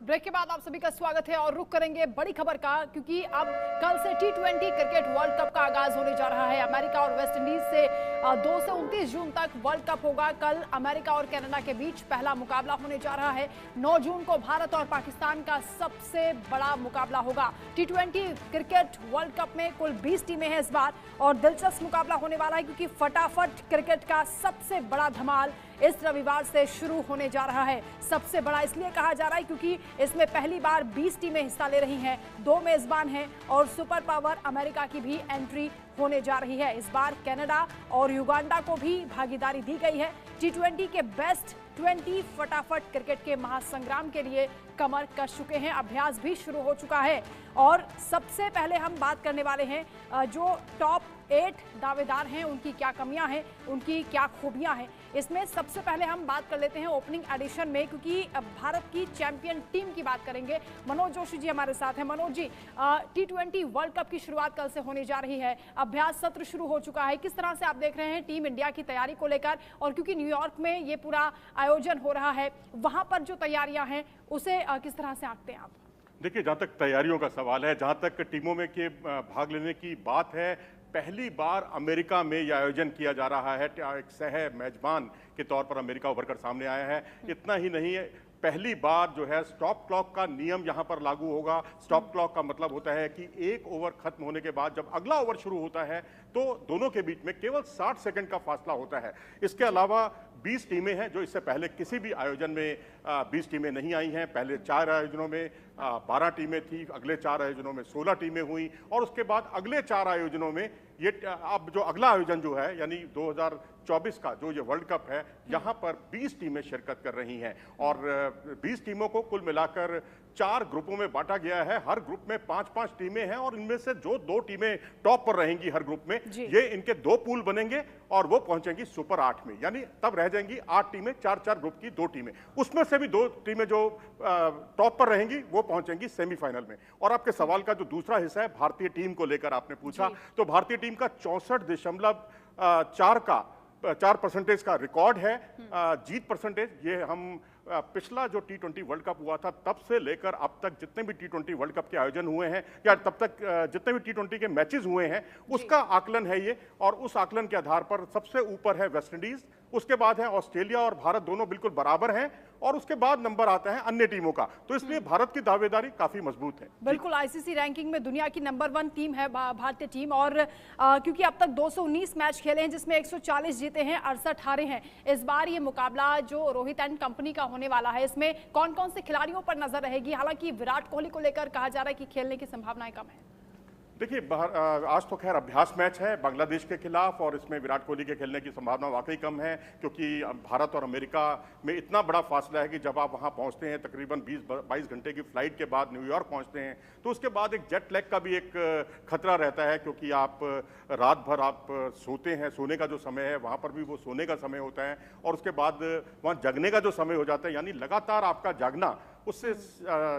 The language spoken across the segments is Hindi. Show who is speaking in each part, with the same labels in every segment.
Speaker 1: ब्रेक के बाद आप सभी का स्वागत है और रुक करेंगे बड़ी खबर का, क्योंकि अब कल से T20 क्रिकेट वर्ल्ड कप का आगाज होने जा रहा है। अमेरिका और वेस्ट इंडीज से 2 से 29 जून तक वर्ल्ड कप होगा। कल अमेरिका और कनाडा के बीच पहला मुकाबला होने जा रहा है। 9 जून को भारत और पाकिस्तान का सबसे बड़ा मुकाबला होगा। T20 क्रिकेट वर्ल्ड कप में कुल 20 टीमें हैं इस बार और दिलचस्प मुकाबला होने वाला है, क्योंकि फटाफट क्रिकेट का सबसे बड़ा धमाल इस रविवार से शुरू होने जा रहा है। सबसे बड़ा इसलिए कहा जा रहा है क्योंकि इसमें पहली बार 20 टीमें हिस्सा ले रही हैं, 2 मेजबान हैं और सुपर पावर अमेरिका की भी एंट्री होने जा रही है। इस बार कनाडा और युगांडा को भी भागीदारी दी गई है। T20 के बेस्ट 20 फटाफट क्रिकेट के महासंग्राम के लिए कमर कस चुके हैं। अभ्यास भी शुरू हो चुका है और सबसे पहले हम बात करने वाले हैं जो टॉप 8 दावेदार हैं, उनकी क्या कमियां हैं, उनकी क्या खूबियां हैं। इसमें सबसे पहले हम बात कर लेते हैं ओपनिंग एडिशन में, क्योंकि भारत की चैंपियन टीम की बात करेंगे। मनोज जोशी जी हमारे साथ हैं। Manoj ji, T20 world cup की शुरुआत कल से होने जा रही है, अभ्यास सत्र शुरू हो चुका है। किस तरह से आप देख रहे हैं टीम इंडिया की तैयारी को लेकर, और क्योंकि न्यूयॉर्क में ये पूरा आयोजन हो रहा है, वहां पर जो तैयारियां हैं उसे किस तरह से आंकते हैं आप?
Speaker 2: देखिए, जहाँ तक तैयारियों का सवाल है, जहाँ तक टीमों में के भाग लेने की बात है, पहली बार अमेरिका में यह आयोजन किया जा रहा है। एक सह मेजबान के तौर पर अमेरिका उभर कर सामने आया है। इतना ही नहीं है, पहली बार जो है स्टॉप क्लॉक का नियम यहां पर लागू होगा। स्टॉप क्लॉक का मतलब होता है कि एक ओवर खत्म होने के बाद जब अगला ओवर शुरू होता है तो दोनों के बीच में केवल 60 सेकंड का फासला होता है। इसके अलावा 20 टीमें हैं, जो इससे पहले किसी भी आयोजन में 20 टीमें नहीं आई हैं। पहले 4 आयोजनों में 12 टीमें थी, अगले 4 आयोजनों में 16 टीमें हुई और उसके बाद अगले 4 आयोजनों में ये अब जो अगला आयोजन जो है यानी 2024 का जो ये वर्ल्ड कप है, यहाँ पर 20 टीमें शिरकत कर रही हैं और 20 टीमों को कुल मिलाकर 4 ग्रुपों में बांटा गया है। हर ग्रुप में 5-5 टीमें हैं और इनमें से जो 2 टीमें टॉप पर रहेंगी हर ग्रुप में, ये इनके 2 पूल बनेंगे और वो पहुंचेंगी सुपर 8 में, यानी तब रह जाएंगी 8 टीमें, 4-4 ग्रुप की 2 टीमें। उसमें से भी 2 टीमें जो टॉप पर रहेंगी वो पहुंचेंगी सेमीफाइनल में। और आपके सवाल का जो दूसरा हिस्सा है, भारतीय टीम को लेकर आपने पूछा, तो भारतीय टीम का 64.4% का रिकॉर्ड है जीत परसेंटेज। ये हम पिछला जो T20 वर्ल्ड कप हुआ था तब से लेकर अब तक जितने भी T20 वर्ल्ड कप के आयोजन हुए हैं या तब तक जितने भी T20 के मैचेस हुए हैं उसका आकलन है ये, और उस आकलन के आधार पर सबसे ऊपर है वेस्ट इंडीज, उसके बाद है ऑस्ट्रेलिया और भारत, दोनों बिल्कुल बराबर हैं, और उसके बाद नंबर आता है अन्य टीमों का। तो इसलिए भारत की दावेदारी काफी मजबूत है।
Speaker 1: बिल्कुल, ICC रैंकिंग में दुनिया की नंबर 1 टीम है भारतीय टीम, और क्योंकि अब तक 219 मैच खेले हैं जिसमें 140 जीते हैं, 68 हारे हैं। इस बार ये मुकाबला जो रोहित एंड कंपनी का होने वाला है, इसमें कौन कौन से खिलाड़ियों पर नजर रहेगी? हालांकि विराट कोहली को लेकर कहा जा रहा है कि खेलने की संभावनाएं कम है।
Speaker 2: देखिए, आज तो खैर अभ्यास मैच है बांग्लादेश के खिलाफ और इसमें विराट कोहली के खेलने की संभावना वाकई कम है, क्योंकि भारत और अमेरिका में इतना बड़ा फासला है कि जब आप वहां पहुंचते हैं तकरीबन 20-22 घंटे की फ्लाइट के बाद न्यूयॉर्क पहुंचते हैं, तो उसके बाद एक जेट लैग का भी एक खतरा रहता है, क्योंकि आप रात भर आप सोते हैं, सोने का जो समय है वहाँ पर भी वो सोने का समय होता है, और उसके बाद वहाँ जगने का जो समय हो जाता है, यानी लगातार आपका जागना, उससे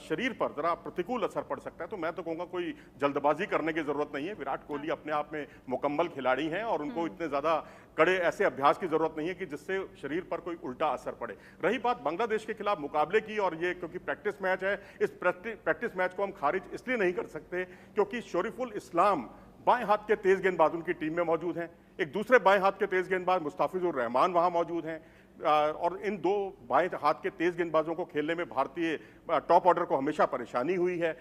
Speaker 2: शरीर पर जरा प्रतिकूल असर पड़ सकता है। तो मैं तो कहूँगा कोई जल्दबाजी करने की जरूरत नहीं है। विराट कोहली अपने आप में मुकम्मल खिलाड़ी हैं और उनको इतने ज़्यादा कड़े ऐसे अभ्यास की जरूरत नहीं है कि जिससे शरीर पर कोई उल्टा असर पड़े। रही बात बांग्लादेश के खिलाफ मुकाबले की, और ये क्योंकि प्रैक्टिस मैच है, इस प्रैक्टिस मैच को हम खारिज इसलिए नहीं कर सकते क्योंकि शरीफुल इस्लाम बाएं हाथ के तेज गेंदबाज उनकी टीम में मौजूद हैं, एक दूसरे बाएं हाथ के तेज गेंदबाज मुस्ताफिजुर रहमान वहां मौजूद हैं, और इन 2 बाएं हाथ के तेज गेंदबाजों को खेलने में भारतीय टॉप ऑर्डर को हमेशा परेशानी हुई है।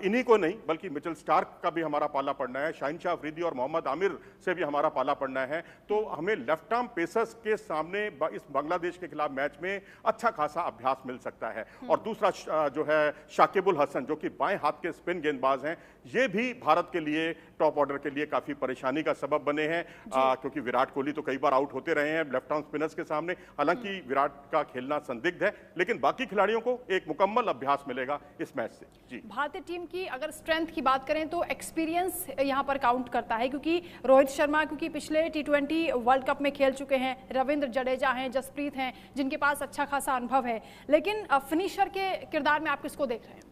Speaker 2: इन्हीं को नहीं बल्कि मिचेल स्टार्क का भी हमारा पाला पड़ना है, शाहिन शाह अफरीदी और मोहम्मद आमिर से भी हमारा पाला पड़ना है। तो हमें लेफ्ट आर्म पेसर्स के सामने इस बांग्लादेश के खिलाफ मैच में अच्छा खासा अभ्यास मिल सकता है। और दूसरा जो है शाकिबुल हसन, जो कि बाएं हाथ के स्पिन गेंदबाज हैं, ये भी भारत के लिए टॉप ऑर्डर के लिए काफी परेशानी का सबब बने हैं, क्योंकि विराट कोहली तो कई बार आउट होते रहे हैं लेफ्ट आर्म स्पिनर्स के सामने। हालांकि विराट का खेलना संदिग्ध है, लेकिन बाकी खिलाड़ियों को एक मुकम्मल अभ्यास मिलेगा इस मैच से। जी, भारतीय
Speaker 1: टीम की अगर स्ट्रेंथ की बात करें तो एक्सपीरियंस यहां पर काउंट करता है, क्योंकि रोहित शर्मा क्योंकि पिछले T20 वर्ल्ड कप में खेल चुके हैं, रविंद्र जडेजा हैं, जसप्रीत हैं, जिनके पास अच्छा खासा अनुभव है, लेकिन फिनिशर के किरदार में आप किसको देख रहे हैं?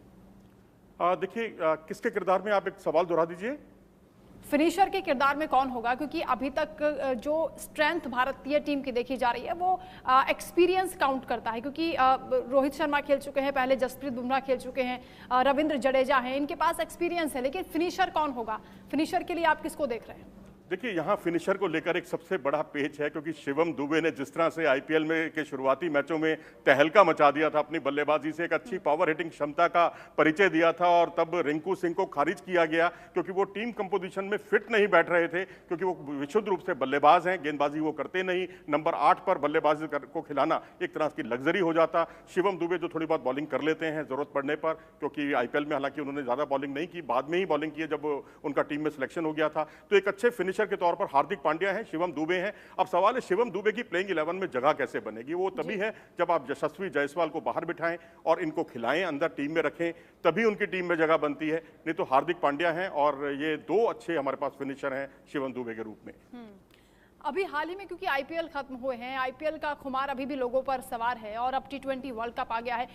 Speaker 2: देखिए, किसके किरदार में, आप एक सवाल दोहरा दीजिए।
Speaker 1: फिनिशर के किरदार में कौन होगा, क्योंकि अभी तक जो स्ट्रेंथ भारतीय टीम की देखी जा रही है वो एक्सपीरियंस काउंट करता है, क्योंकि रोहित शर्मा खेल चुके हैं पहले, जसप्रीत बुमराह खेल चुके हैं, रविंद्र जडेजा हैं, इनके पास एक्सपीरियंस है, लेकिन फिनिशर कौन होगा? फिनिशर के लिए आप किसको देख रहे हैं?
Speaker 2: देखिए, यहाँ फिनिशर को लेकर एक सबसे बड़ा पेच है, क्योंकि शिवम दुबे ने जिस तरह से आईपीएल में के शुरुआती मैचों में तहलका मचा दिया था, अपनी बल्लेबाजी से एक अच्छी पावर हिटिंग क्षमता का परिचय दिया था, और तब रिंकू सिंह को खारिज किया गया क्योंकि वो टीम कंपोजिशन में फिट नहीं बैठ रहे थे, क्योंकि वो विशुद्ध रूप से बल्लेबाज हैं, गेंदबाजी वो करते नहीं। नंबर 8 पर बल्लेबाजी को खिलाना एक तरह की लग्जरी हो जाता। शिवम दुबे जो थोड़ी बहुत बॉलिंग कर लेते हैं जरूरत पड़ने पर, क्योंकि आईपीएल में हालांकि उन्होंने ज्यादा बॉलिंग नहीं की, बाद में ही बॉलिंग की जब उनका टीम में सिलेक्शन हो गया था। तो एक अच्छे फिनिशर के तौर पर हार्दिक पांड्या है, शिवम दुबे हैं। अब सवाल है शिवम दुबे की प्लेइंग 11 में जगह कैसे बनेगी? वो तभी है जब आप यशस्वी जायसवाल को बाहर बिठाएं और इनको खिलाएं, अंदर टीम में रखें, तभी उनकी टीम में जगह बनती है। नहीं तो हार्दिक पांड्या हैं और ये दो अच्छे हमारे पास फिनिशर हैं शिवम दुबे के रूप में।
Speaker 1: अभी हाल ही में क्योंकि आईपीएल खत्म हुए हैं, आईपीएल का खुमार अभी भी लोगों पर सवार है और अब टी20 वर्ल्ड कप आ गया है,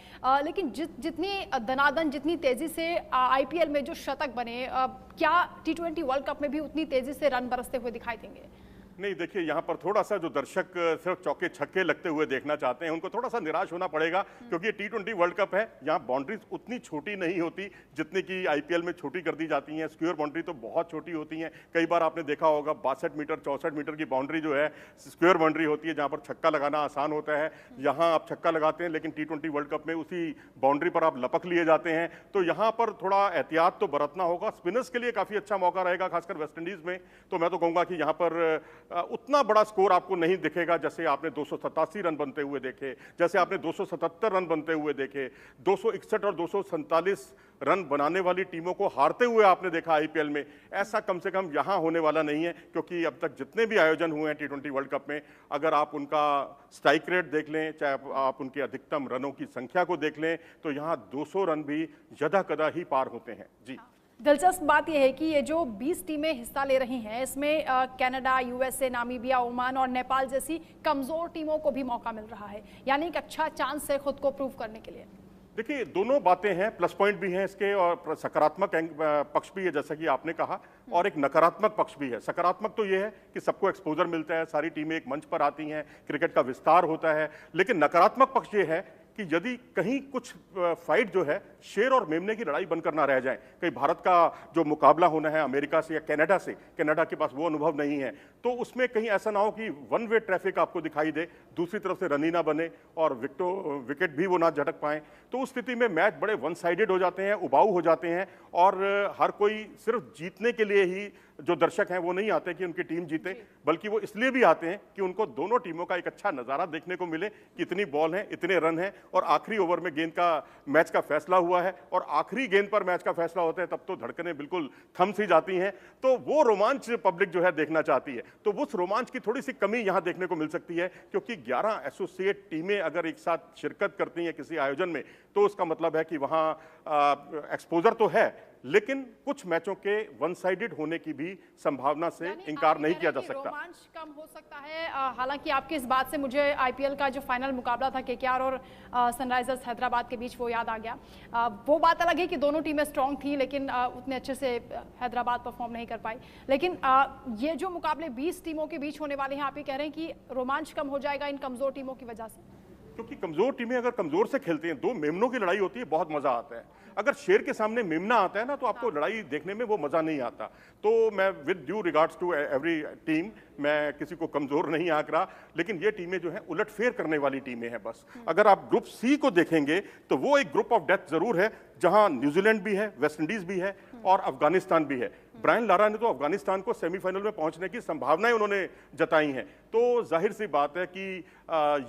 Speaker 1: लेकिन जितनी दनादन, जितनी तेजी से आईपीएल में जो शतक बने, क्या टी20 वर्ल्ड कप में भी उतनी तेजी से रन बरसते हुए दिखाई देंगे?
Speaker 2: नहीं, देखिए, यहाँ पर थोड़ा सा जो दर्शक सिर्फ चौके छक्के लगते हुए देखना चाहते हैं उनको थोड़ा सा निराश होना पड़ेगा, क्योंकि ये टी20 वर्ल्ड कप है। यहाँ बाउंड्रीज उतनी छोटी नहीं होती जितनी कि आईपीएल में छोटी कर दी जाती हैं। स्क्वायर बाउंड्री तो बहुत छोटी होती हैं। कई बार आपने देखा होगा 62 मीटर 64 मीटर की बाउंड्री जो है स्क्वायर बाउंड्री होती है, जहाँ पर छक्का लगाना आसान होता है। यहाँ आप छक्का लगाते हैं, लेकिन टी20 वर्ल्ड कप में उसी बाउंड्री पर आप लपक लिए जाते हैं। तो यहाँ पर थोड़ा एहतियात तो बरतना होगा। स्पिनर्स के लिए काफी अच्छा मौका रहेगा, खासकर वेस्टइंडीज में। तो मैं तो कहूँगा कि यहाँ पर उतना बड़ा स्कोर आपको नहीं दिखेगा, जैसे आपने 287 रन बनते हुए देखे, जैसे आपने 277 रन बनते हुए देखे, 261 और 247 रन बनाने वाली टीमों को हारते हुए आपने देखा आईपीएल में। ऐसा कम से कम यहां होने वाला नहीं है, क्योंकि अब तक जितने भी आयोजन हुए हैं टी20 वर्ल्ड कप में, अगर आप उनका स्ट्राइक रेट देख लें, चाहे आप उनके अधिकतम रनों की संख्या को देख लें, तो यहां 200 रन भी यदाकदा ही पार होते हैं। जी,
Speaker 1: दिलचस्प बात यह है कि ये जो 20 टीमें हिस्सा ले रही हैं, इसमें कनाडा, यूएसए, नामीबिया, ओमान और नेपाल जैसी कमजोर टीमों को भी मौका मिल रहा है, यानी एक अच्छा चांस है खुद को प्रूव करने के लिए।
Speaker 2: देखिए, दोनों बातें हैं, प्लस पॉइंट भी हैं इसके और सकारात्मक पक्ष भी है, जैसा कि आपने कहा, और एक नकारात्मक पक्ष भी है। सकारात्मक तो ये है कि सबको एक्सपोजर मिलता है, सारी टीमें एक मंच पर आती हैं, क्रिकेट का विस्तार होता है। लेकिन नकारात्मक पक्ष ये है कि यदि कहीं कुछ फाइट जो है शेर और मेमने की लड़ाई बनकर ना रह जाए, कहीं भारत का जो मुकाबला होना है अमेरिका से या कनाडा से, कनाडा के पास वो अनुभव नहीं है, तो उसमें कहीं ऐसा ना हो कि वन वे ट्रैफिक आपको दिखाई दे, दूसरी तरफ से रन ही ना बने और विकेट भी वो ना झटक पाए। तो उस स्थिति में मैच बड़े वन साइडेड हो जाते हैं, उबाऊ हो जाते हैं, और हर कोई सिर्फ जीतने के लिए ही, जो दर्शक हैं वो नहीं आते कि उनकी टीम जीते, बल्कि वो इसलिए भी आते हैं कि उनको दोनों टीमों का एक अच्छा नज़ारा देखने को मिले, कितनी बॉल है, इतने रन हैं, और आखिरी ओवर में गेंद का मैच का फैसला हुआ है, और आखिरी गेंद पर मैच का फैसला होता है, तब तो धड़कनें बिल्कुल थम सी जाती हैं। तो वो रोमांच पब्लिक जो है देखना चाहती है। तो उस रोमांच की थोड़ी सी कमी यहाँ देखने को मिल सकती है, क्योंकि 11 एसोसिएट टीमें अगर एक साथ शिरकत करती हैं किसी आयोजन में, तो उसका मतलब है कि वहाँ एक्सपोजर तो है, लेकिन कुछ मैचों के वन साइडेड होने की भी संभावना से इनकार नहीं किया जा सकता।
Speaker 1: रोमांच कम हो सकता है। हालांकि आपकी इस बात से मुझे आईपीएल का जो फाइनल मुकाबला था केकेआर और सनराइजर्स हैदराबाद के बीच, वो याद आ गया। वो बात अलग है कि दोनों टीमें स्ट्रांग थी, लेकिन उतने अच्छे से हैदराबाद परफॉर्म नहीं कर पाई। लेकिन ये जो मुकाबले 20 टीमों के बीच होने वाले हैं, आप ये कह रहे हैं कि रोमांच कम हो जाएगा इन कमजोर टीमों की वजह से?
Speaker 2: क्योंकि कमजोर टीमें अगर कमजोर से खेलती हैं, दो मेमनों की लड़ाई होती है, बहुत मजा आता है। अगर शेर के सामने मेमना आता है ना, तो आपको लड़ाई देखने में वो मजा नहीं आता। तो मैं with due regards to every team, मैं किसी को कमजोर नहीं आंक रहा, लेकिन ये टीमें जो हैं उलटफेर करने वाली टीमें हैं बस। अगर आप ग्रुप सी को देखेंगे तो वो एक ग्रुप ऑफ डेथ जरूर है, जहां न्यूजीलैंड भी है, वेस्टइंडीज भी है और अफगानिस्तान भी है। ब्रायन लारा ने तो अफगानिस्तान को सेमीफाइनल में पहुंचने की संभावनाएं उन्होंने जताई हैं। तो जाहिर सी बात है कि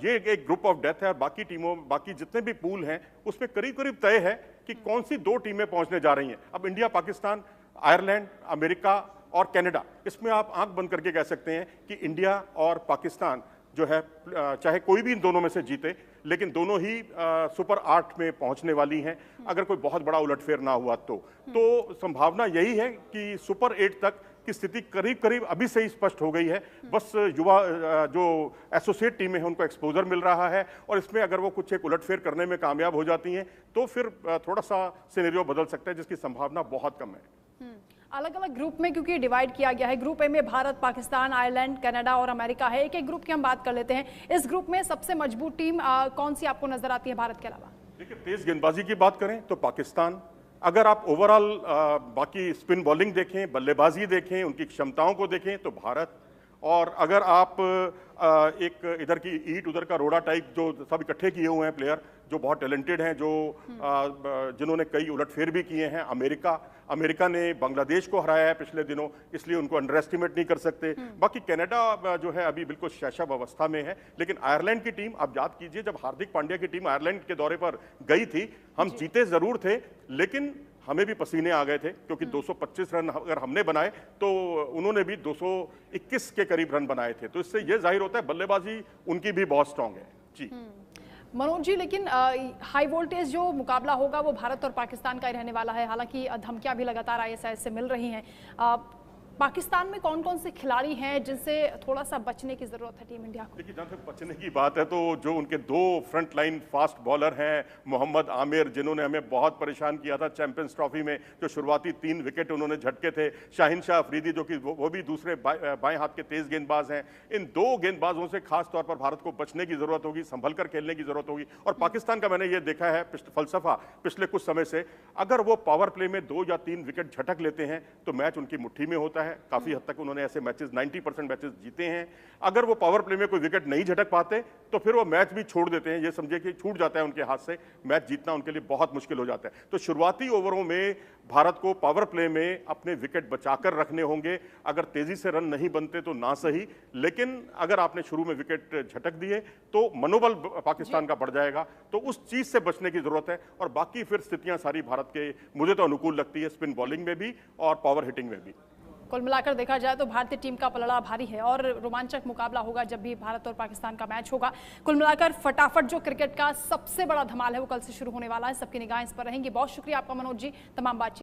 Speaker 2: ये एक ग्रुप ऑफ डेथ है, और बाकी टीमों, बाकी जितने भी पूल हैं उसमें करीब करीब तय है कि कौन सी दो टीमें पहुंचने जा रही हैं। अब इंडिया, पाकिस्तान, आयरलैंड, अमेरिका और कनाडा, इसमें आप आंख बंद करके कह सकते हैं कि इंडिया और पाकिस्तान जो है, चाहे कोई भी इन दोनों में से जीते, लेकिन दोनों ही सुपर 8 में पहुंचने वाली हैं, अगर कोई बहुत बड़ा उलटफेर ना हुआ तो संभावना यही है कि सुपर 8 तक की स्थिति करीब करीब अभी से ही स्पष्ट हो गई है। बस युवा जो एसोसिएट टीमें हैं उनको एक्सपोजर मिल रहा है, और इसमें अगर वो कुछ एक उलटफेर करने में कामयाब हो जाती हैं तो फिर थोड़ा सा सिनेरियो बदल सकता है, जिसकी संभावना बहुत कम है।
Speaker 1: अलग अलग ग्रुप में क्योंकि डिवाइड किया गया है। ग्रुप ए में भारत, पाकिस्तान, आयरलैंड, कनाडा और अमेरिका है। एक एक ग्रुप की हम बात कर लेते हैं। इस ग्रुप में सबसे मजबूत टीम कौन सी आपको नजर आती है भारत के अलावा?
Speaker 2: देखिए, तेज गेंदबाजी की बात करें तो पाकिस्तान। अगर आप ओवरऑल बाकी स्पिन बॉलिंग देखें, बल्लेबाजी देखें, उनकी क्षमताओं को देखें तो भारत। और अगर आप एक इधर की ईट उधर का रोड़ा टाइप जो सब इकट्ठे किए हुए हैं प्लेयर जो बहुत टैलेंटेड हैं, जो जिन्होंने कई उलटफेर भी किए हैं, अमेरिका ने बांग्लादेश को हराया है पिछले दिनों, इसलिए उनको अंडर एस्टिमेट नहीं कर सकते। बाकी कनाडा जो है अभी बिल्कुल शैशव अवस्था में है। लेकिन आयरलैंड की टीम, आप याद कीजिए जब हार्दिक पांड्या की टीम आयरलैंड के दौरे पर गई थी, हम जीते जरूर थे लेकिन हमें भी पसीने आ गए थे, क्योंकि 225 रन अगर हमने बनाए तो उन्होंने भी 221 के करीब रन बनाए थे। तो इससे यह जाहिर होता है बल्लेबाजी उनकी भी बहुत स्ट्रांग है जी।
Speaker 1: मनोज जी, लेकिन हाई वोल्टेज जो मुकाबला होगा वो भारत और पाकिस्तान का ही रहने वाला है। हालांकि धमकियां भी लगातार आईएसआई से मिल रही हैं। पाकिस्तान में कौन कौन से खिलाड़ी हैं जिनसे थोड़ा सा बचने की जरूरत है टीम इंडिया को?
Speaker 2: देखिए, जहां तक बचने की बात है तो जो उनके दो फ्रंट लाइन फास्ट बॉलर हैं, मोहम्मद आमिर जिन्होंने हमें बहुत परेशान किया था चैंपियंस ट्रॉफी में, जो शुरुआती 3 विकेट उन्होंने झटके थे, शाहिन शाह अफरीदी जो कि वो भी दूसरे बाएं हाथ के तेज गेंदबाज हैं। इन 2 गेंदबाजों से खास तौर पर भारत को बचने की जरूरत होगी, संभल कर खेलने की जरूरत होगी। और पाकिस्तान का मैंने ये देखा है फलसफा पिछले कुछ समय से, अगर वो पावर प्ले में 2 या 3 विकेट झटक लेते हैं तो मैच उनकी मुट्ठी में होता है। काफी हद तक उन्होंने ऐसे मैचेस 90% मैचेस जीते हैं। अगर वो पावर प्ले में कोई विकेट नहीं झटक पाते तो फिर वो मैच भी छोड़ देते हैं, ये समझे कि छूट जाता है उनके हाथ से, मैच जीतना उनके लिए बहुत मुश्किल हो जाता है। तो शुरुआती ओवरों में भारत को पावर प्ले में अपने विकेट बचाकर रखने होंगे। अगर तेजी से रन नहीं बनते तो ना सही, लेकिन अगर आपने शुरू में विकेट झटक दिए तो मनोबल पाकिस्तान का बढ़ जाएगा। तो उस चीज से बचने की जरूरत है। और बाकी फिर स्थितियां सारी भारत के मुझे तो अनुकूल लगती है, स्पिन बॉलिंग में भी और पावर हिटिंग में भी।
Speaker 1: कुल मिलाकर देखा जाए तो भारतीय टीम का पलड़ा भारी है और रोमांचक मुकाबला होगा जब भी भारत और पाकिस्तान का मैच होगा। कुल मिलाकर फटाफट जो क्रिकेट का सबसे बड़ा धमाल है वो कल से शुरू होने वाला है। सबकी निगाहें इस पर रहेंगी। बहुत शुक्रिया आपका मनोज जी, तमाम बातचीत